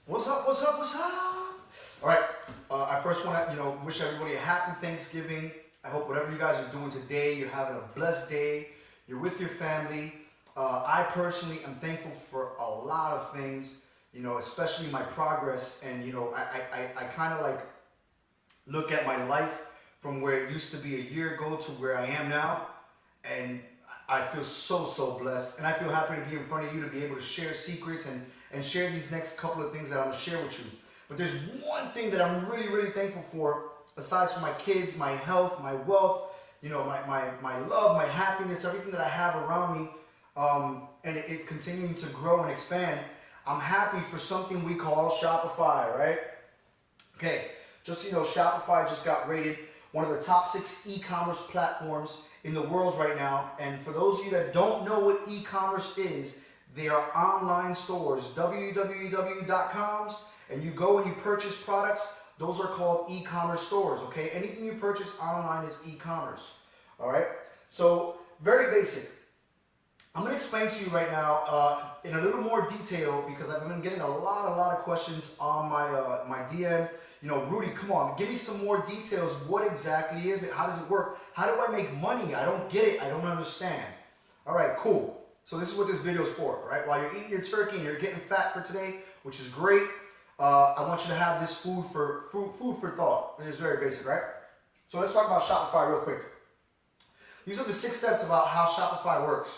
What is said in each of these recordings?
What's up? What's up? What's up? All right. I first want to, wish everybody a happy Thanksgiving. I hope whatever you guys are doing today, you're having a blessed day. You're with your family. I personally am thankful for a lot of things, especially my progress. And, I kind of like look at my life from where it used to be a year ago to where I am now. And I feel so blessed. And I feel happy to be in front of you to be able to share secrets and share these next couple of things that I'm going to share with you. But there's one thing that I'm really thankful for, aside from my kids, my health, my wealth, my love, my happiness, everything that I have around me, and it's continuing to grow and expand. I'm happy for something we call Shopify, right? Okay, just so you know, Shopify just got rated one of the top 6 e-commerce platforms in the world right now. And for those of you that don't know what e-commerce is, they are online stores, www.coms, and you go and you purchase products. Those are called e-commerce stores, okay? Anything you purchase online is e-commerce, all right? So, very basic. I'm going to explain to you right now in a little more detail because I've been getting a lot of questions on my DM. Rudy, come on, give me some more details. What exactly is it? How does it work? How do I make money? I don't get it. I don't understand. All right, cool. So this is what this video is for, right? While you're eating your turkey and you're getting fat for today, which is great, I want you to have this food for thought. It is very basic, right? So let's talk about Shopify real quick. These are the 6 steps about how Shopify works,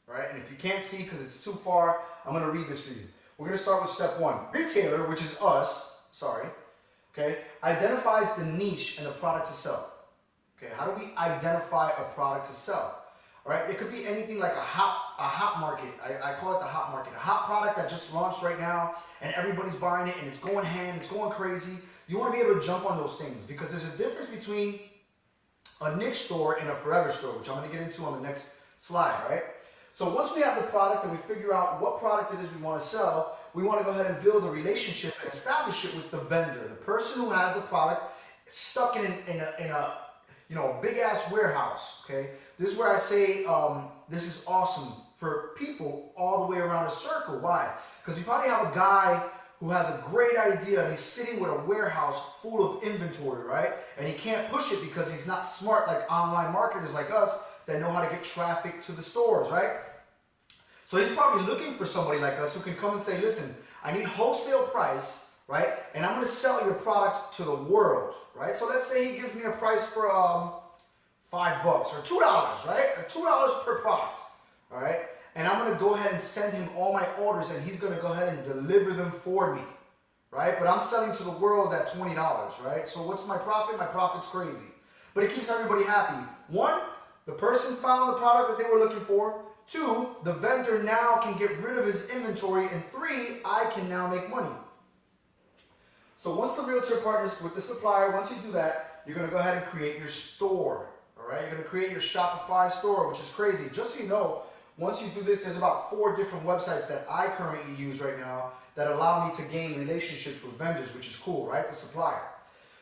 right? And if you can't see because it's too far, I'm going to read this for you. We're going to start with step 1. Retailer, which is us, okay, identifies the niche and the product to sell. Okay, how do we identify a product to sell? All right, it could be anything like a hot market. I call it the hot market. A hot product that just launched right now and everybody's buying it and it's going ham, it's going crazy. You want to be able to jump on those things because there's a difference between a niche store and a forever store, which I'm going to get into on the next slide, right? So once we have the product and we figure out what product it is we want to sell, we want to go ahead and build a relationship and establish it with the vendor, the person who has the product stuck in a big ass warehouse. Okay, this is where I say this is awesome for people all the way around a circle. Why? Because you probably have a guy who has a great idea and he's sitting with a warehouse full of inventory, right? And he can't push it because he's not smart like online marketers like us that know how to get traffic to the stores, right? So he's probably looking for somebody like us who can come and say, listen, I need wholesale price, right? And I'm going to sell your product to the world, right? So let's say he gives me a price for $5 or $2, right? $2 per product, all right? And I'm going to go ahead and send him all my orders and he's going to go ahead and deliver them for me, right? But I'm selling to the world at $20, right? So what's my profit? My profit's crazy. But it keeps everybody happy. 1, the person found the product that they were looking for. 2, the vendor now can get rid of his inventory. And 3, I can now make money. So once the realtor partners with the supplier, once you do that, you're going to go ahead and create your store. All right, you're going to create your Shopify store, which is crazy. Just so you know, once you do this, there's about 4 different websites that I currently use right now that allow me to gain relationships with vendors, which is cool, right? The supplier.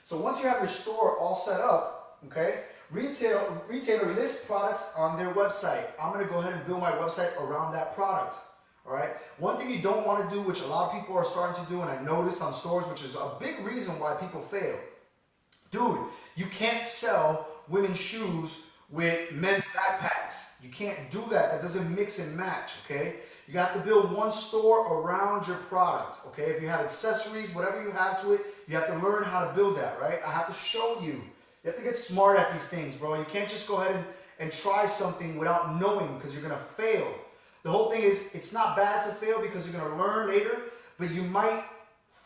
So once you have your store all set up, okay, retailer lists products on their website. I'm going to go ahead and build my website around that product. All right. One thing you don't want to do, which a lot of people are starting to do, and I noticed on stores, which is a big reason why people fail. Dude, you can't sell women's shoes with men's backpacks. You can't do that. That doesn't mix and match, okay? You have to build one store around your product, okay? If you have accessories, whatever you have to it, you have to learn how to build that, right? I have to show you. You have to get smart at these things, bro. You can't just go ahead and try something without knowing because you're going to fail. The whole thing is, it's not bad to fail because you're going to learn later, but you might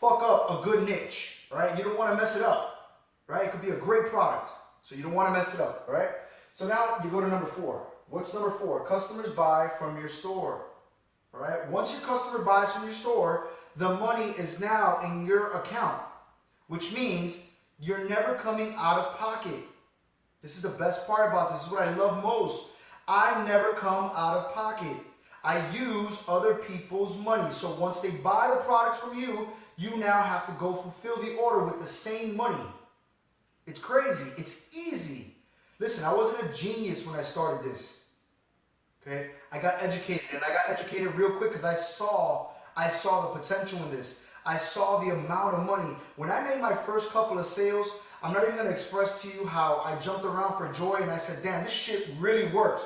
fuck up a good niche, right? You don't want to mess it up, right? It could be a great product, so you don't want to mess it up, right? So now you go to number 4. What's number 4? Customers buy from your store, all right? Once your customer buys from your store, the money is now in your account, which means you're never coming out of pocket. This is the best part about this. This is what I love most. I never come out of pocket. I use other people's money. So once they buy the products from you, you now have to go fulfill the order with the same money. It's crazy. It's easy. Listen, I wasn't a genius when I started this. Okay? I got educated, and I got educated real quick because I saw the potential in this. I saw the amount of money. When I made my first couple of sales, I'm not even going to express to you how I jumped around for joy and I said, damn, this shit really works.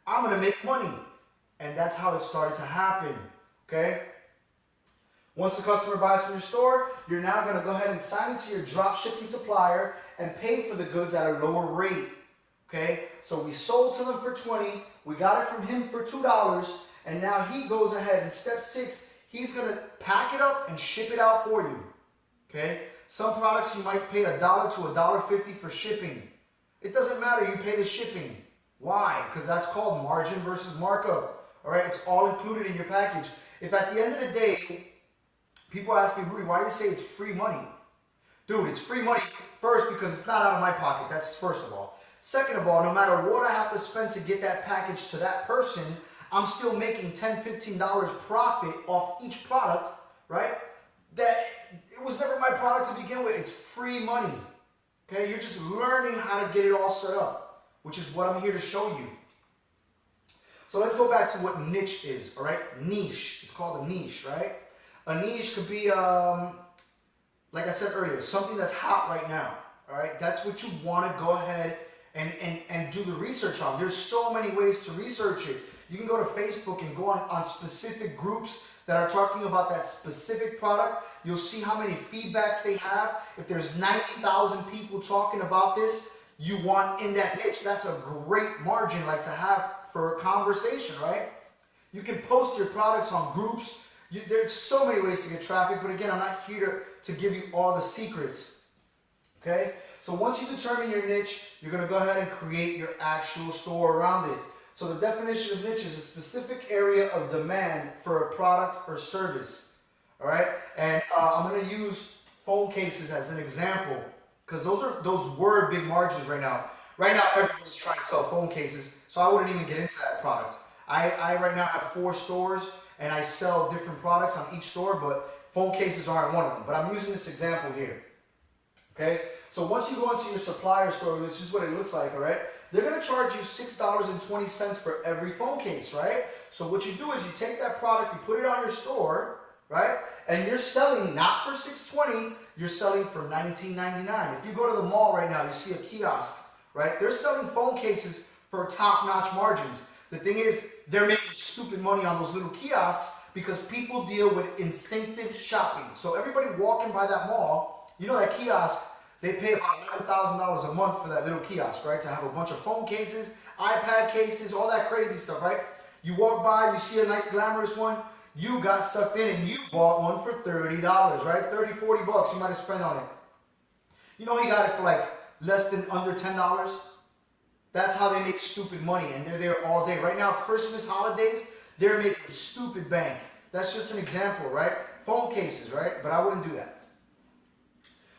I'm going to make money. And that's how it started to happen, okay? Once the customer buys from your store, you're now going to go ahead and sign into your drop shipping supplier and pay for the goods at a lower rate, okay? So we sold to them for $20, we got it from him for $2, and now he goes ahead and step 6, he's going to pack it up and ship it out for you, okay? Some products you might pay $1 to $1.50 for shipping. It doesn't matter, you pay the shipping. Why? Because that's called margin versus markup, all right? It's all included in your package. If at the end of the day, people ask me, Rudy, why do you say it's free money? Dude, it's free money first because it's not out of my pocket. That's first of all. Second of all, no matter what I have to spend to get that package to that person, I'm still making $10, $15 profit off each product, right? That it was never my product to begin with. It's free money. Okay? You're just learning how to get it all set up, which is what I'm here to show you. So let's go back to what niche is, all right? Niche. It's called a niche, right? A niche could be, like I said earlier, something that's hot right now, all right? That's what you want to go ahead and do the research on. There's so many ways to research it. You can go to Facebook and go on specific groups that are talking about that specific product. You'll see how many feedbacks they have. If there's 90,000 people talking about this, you want in that niche, that's a great margin like to have for a conversation, right? You can post your products on groups. There's so many ways to get traffic, but again, I'm not here to give you all the secrets, okay? So once you determine your niche, you're gonna go ahead and create your actual store around it. So the definition of niche is a specific area of demand for a product or service, all right? And I'm gonna use phone cases as an example, because those were big margins right now. Right now, everybody's trying to sell phone cases, so I wouldn't even get into that product. I right now have 4 stores, and I sell different products on each store, but phone cases aren't one of them. But I'm using this example here, okay? So once you go into your supplier store, this is what it looks like, all right? They're gonna charge you $6.20 for every phone case, right? So what you do is you take that product, you put it on your store, right? And you're selling not for $6.20, you're selling for $19.99. If you go to the mall right now, you see a kiosk, right? They're selling phone cases for top-notch margins. The thing is, they're making stupid money on those little kiosks because people deal with instinctive shopping. So everybody walking by that mall, you know that kiosk, they pay about $11,000 a month for that little kiosk, right? To have a bunch of phone cases, iPad cases, all that crazy stuff, right? You walk by, you see a nice glamorous one, you got sucked in and you bought one for $30, right? 30, 40 bucks you might have spent on it. You know he got it for like less than under $10? That's how they make stupid money, and they're there all day. Right now, Christmas holidays, they're making stupid bank. That's just an example, right? Phone cases, right? But I wouldn't do that.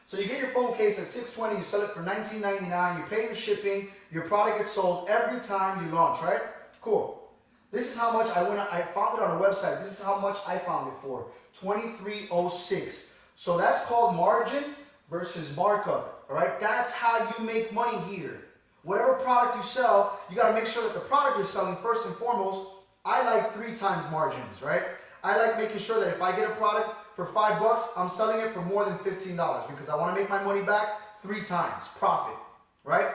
So you get your phone case at $6.20, you sell it for $19.99, you pay your shipping, your product gets sold every time you launch, right? Cool. This is how much I found it on a website. This is how much I found it for, $23.06. So that's called margin versus markup, all right? That's how you make money here. Whatever product you sell, you got to make sure that the product you're selling, first and foremost, I like 3 times margins, right? I like making sure that if I get a product for $5, I'm selling it for more than $15 because I want to make my money back 3 times profit, right?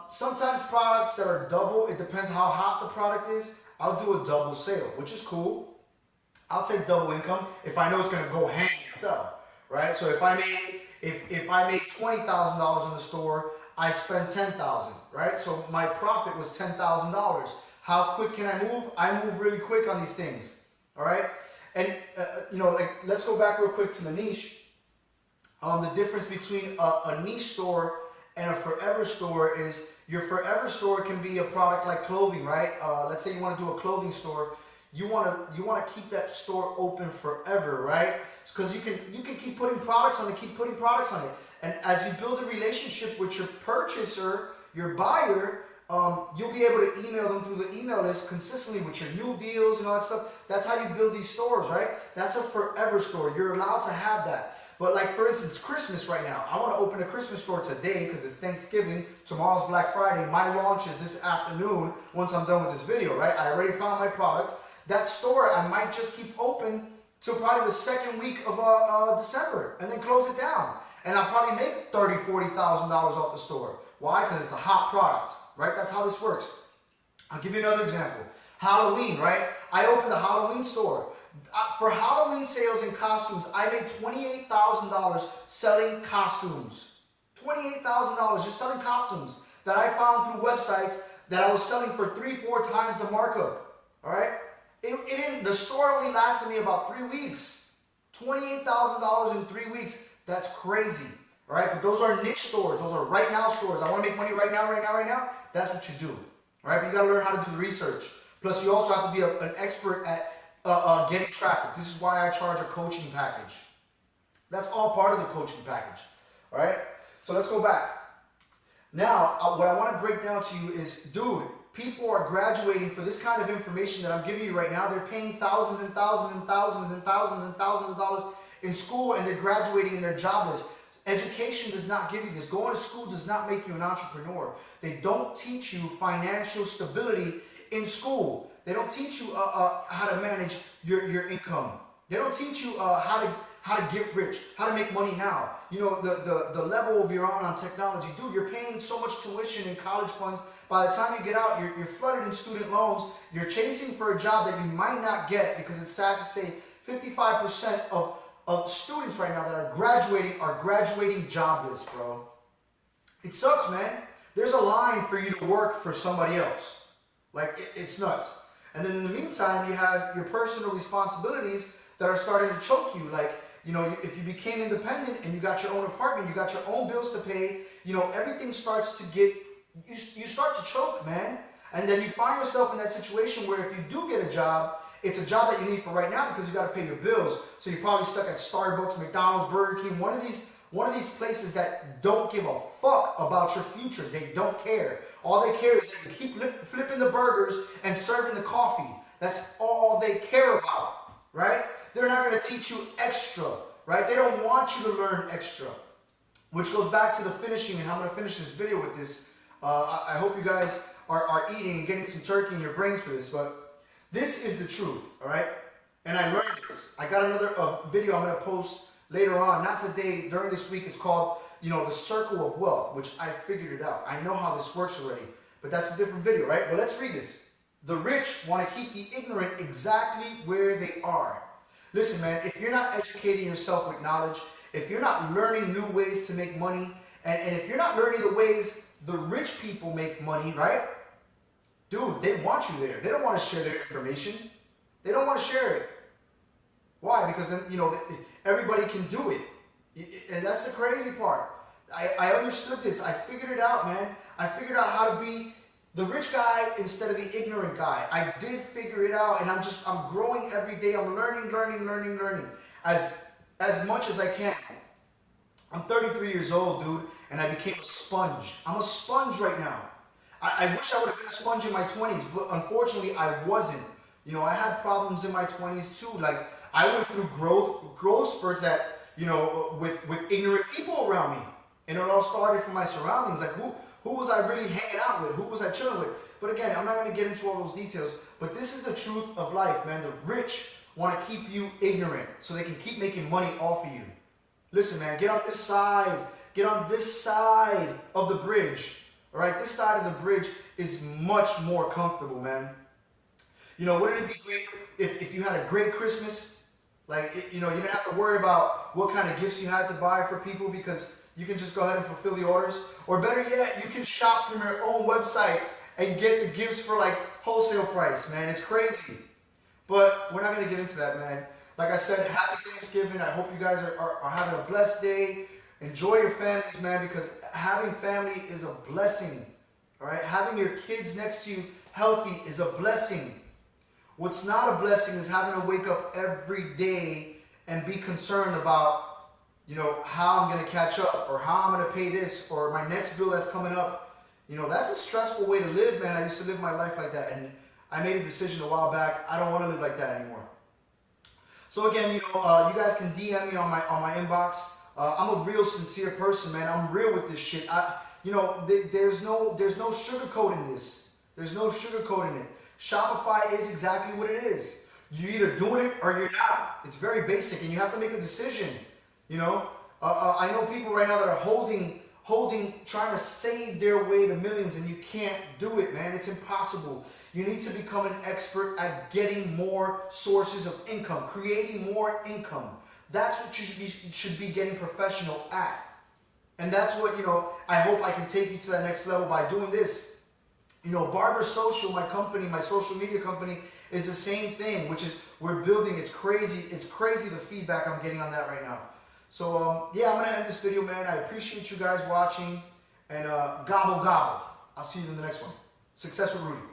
Sometimes products that are double, it depends how hot the product is, I'll do a double sale, which is cool. I'll take double income if I know it's going to go hang and sell, right? So if I made $20,000 in the store, I spend $10,000, right? So my profit was $10,000. How quick can I move? I move really quick on these things, all right? And, you know, like, let's go back real quick to the niche. The difference between a niche store and a forever store is your forever store can be a product like clothing, right? Let's say you want to do a clothing store. You want to keep that store open forever, right? Because you can keep putting products on it, And as you build a relationship with your purchaser, your buyer, you'll be able to email them through the email list consistently with your new deals and all that stuff. That's how you build these stores, right? That's a forever store. You're allowed to have that. But like, for instance, Christmas right now. I want to open a Christmas store today because it's Thanksgiving. Tomorrow's Black Friday. My launch is this afternoon once I'm done with this video, right? I already found my product. That store, I might just keep open till probably the second week of December, and then close it down. And I'll probably make $30,000, $40,000 off the store. Why? Because it's a hot product, right? That's how this works. I'll give you another example. Halloween, right? I opened a Halloween store. For Halloween sales and costumes, I made $28,000 selling costumes. $28,000 just selling costumes that I found through websites that I was selling for 3-4 times the markup. All right? The store only lasted me about 3 weeks. $28,000 in 3 weeks. That's crazy. All right? But those are niche stores. Those are right now stores. I want to make money right now, right now, right now. That's what you do. All right? But you got to learn how to do the research. Plus, you also have to be an expert at getting traffic. This is why I charge a coaching package. That's all part of the coaching package. All right? So let's go back. Now, what I want to break down to you is, dude, people are graduating for this kind of information that I'm giving you right now. They're paying thousands and thousands and thousands and thousands and thousands of dollars in school, and they're graduating and they're jobless. Education does not give you this. Going to school does not make you an entrepreneur. They don't teach you financial stability in school. They don't teach you how to manage your income. They don't teach you how to get rich, how to make money now. You know, the level of you're on technology. Dude, you're paying so much tuition in college funds. By the time you get out, you're flooded in student loans. You're chasing for a job that you might not get, because it's sad to say 55% of students right now that are graduating jobless, bro. It sucks, man. There's a line for you to work for somebody else. Like, it's nuts. And then in the meantime, you have your personal responsibilities that are starting to choke you. Like, you know, if you became independent and you got your own apartment, you got your own bills to pay, you know, everything starts to get, you start to choke, man. And then you find yourself in that situation where if you do get a job, it's a job that you need for right now because you got to pay your bills. So you're probably stuck at Starbucks, McDonald's, Burger King, one of these places that don't give a fuck about your future. They don't care. All they care is that you keep flipping the burgers and serving the coffee. That's all they care about, right? They're not going to teach you extra, right? They don't want you to learn extra, which goes back to the finishing, and I'm going to finish this video with this. I hope you guys are eating and getting some turkey in your brains for this, but this is the truth, all right? And I learned this. I got another video I'm going to post later on, not today, during this week. It's called, you know, the circle of wealth, which I figured it out. I know how this works already, but that's a different video, right? But let's read this. The rich want to keep the ignorant exactly where they are. Listen, man, if you're not educating yourself with knowledge, if you're not learning new ways to make money, and if you're not learning the ways the rich people make money, right? Dude, they want you there. They don't want to share their information. They don't want to share it. Why? Because then, you know, everybody can do it. And that's the crazy part. I understood this. I figured it out, man. I figured out how to be the rich guy instead of the ignorant guy. I did figure it out, and I'm growing every day. I'm learning as much as I can. I'm 33 years old, dude, and I became a sponge. I'm a sponge right now. I wish I would have been a sponge in my 20s, but unfortunately I wasn't. You know, I had problems in my 20s too. Like, I went through growth spurts that, you know, with ignorant people around me. And it all started from my surroundings. Like, who was I really hanging out with? Who was I chilling with? But again, I'm not going to get into all those details. But this is the truth of life, man. The rich want to keep you ignorant so they can keep making money off of you. Listen, man, get on this side. Get on this side of the bridge. All right, this side of the bridge is much more comfortable, man. You know, wouldn't it be great if you had a great Christmas? Like, you know, you didn't have to worry about what kind of gifts you had to buy for people because you can just go ahead and fulfill the orders. Or better yet, you can shop from your own website and get the gifts for like wholesale price, man. It's crazy. But we're not going to get into that, man. Like I said, happy Thanksgiving. I hope you guys are having a blessed day. Enjoy your families, man, because having family is a blessing. All right? Having your kids next to you healthy is a blessing. What's not a blessing is having to wake up every day and be concerned about, you know, how I'm going to catch up or how I'm going to pay this or my next bill that's coming up. You know, that's a stressful way to live, man. I used to live my life like that, and I made a decision a while back. I don't want to live like that anymore. So again, you know, you guys can DM me on my inbox. I'm a real sincere person, man. I'm real with this shit. You know, there's no sugarcoating this. There's no sugarcoating it. Shopify is exactly what it is. You're either doing it or you're not. It's very basic, and you have to make a decision. You know, I know people right now that are trying to save their way to millions, and you can't do it, man. It's impossible. You need to become an expert at getting more sources of income, creating more income. That's what you should be getting professional at. And that's what, I hope I can take you to that next level by doing this. Barber Social, my company, my social media company, is the same thing, which is we're building. It's crazy. It's crazy the feedback I'm getting on that right now. So, yeah, I'm going to end this video, man. I appreciate you guys watching. And gobble, gobble. I'll see you in the next one. Success with Rudy.